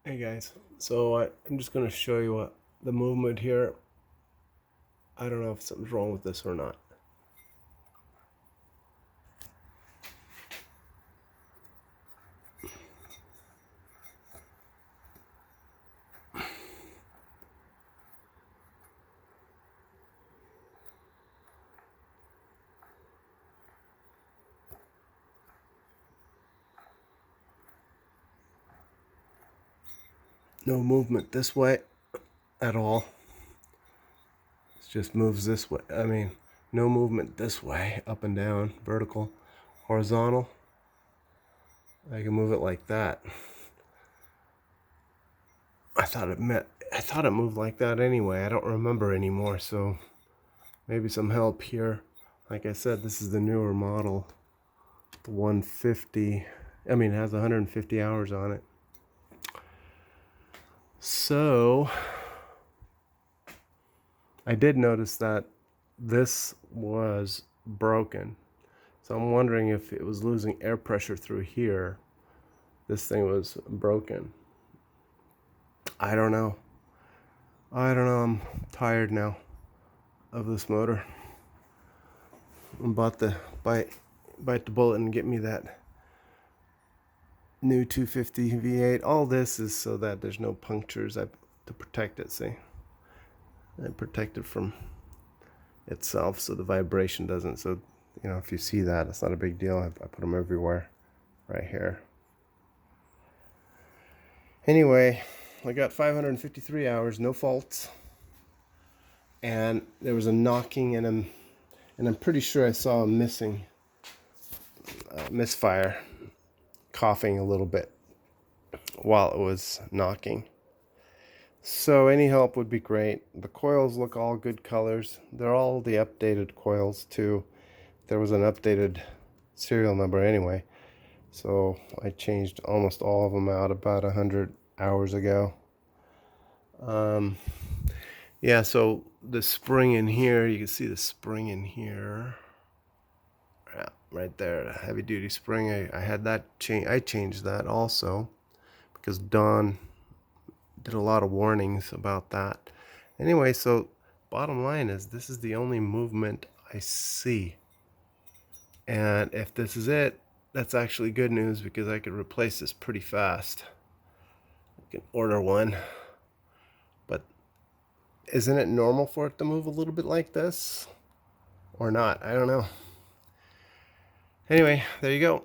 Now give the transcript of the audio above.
Hey guys, so I'm just going to show you what the movement here. I don't know if something's wrong with this or not. No movement this way at all. It just moves this way. I mean, no movement this way, up and down, vertical, horizontal. I can move it like that. I thought it moved like that anyway. I don't remember anymore, so maybe some help here. Like I said, this is the newer model, the 150. I mean, it has 150 hours on it. So I did notice that this was broken. So I'm wondering if it was losing air pressure through here. This thing was broken. I don't know. I'm tired now of this motor. I'm about to bite the bullet and get me that new 250 V8. All this is so that there's no punctures to protect it, see? And protect it from itself so the vibration doesn't. So, you know, if you see that, it's not a big deal. I put them everywhere, right here. Anyway, I got 553 hours, no faults. And there was a knocking, and I'm pretty sure I saw a misfire, coughing a little bit while it was knocking. So any help would be great. The coils look all good colors. They're all the updated coils too. There was an updated serial number anyway. So I changed almost all of them out about 100 hours ago. Yeah, so the spring in here, you can see the spring in here. Yeah, right there, the heavy duty spring. I had that change. I changed that also because Don did a lot of warnings about that. Anyway, so bottom line is this is the only movement I see. And if this is it, that's actually good news because I could replace this pretty fast. I can order one. But isn't it normal for it to move a little bit like this? Or not? I don't know. Anyway, there you go.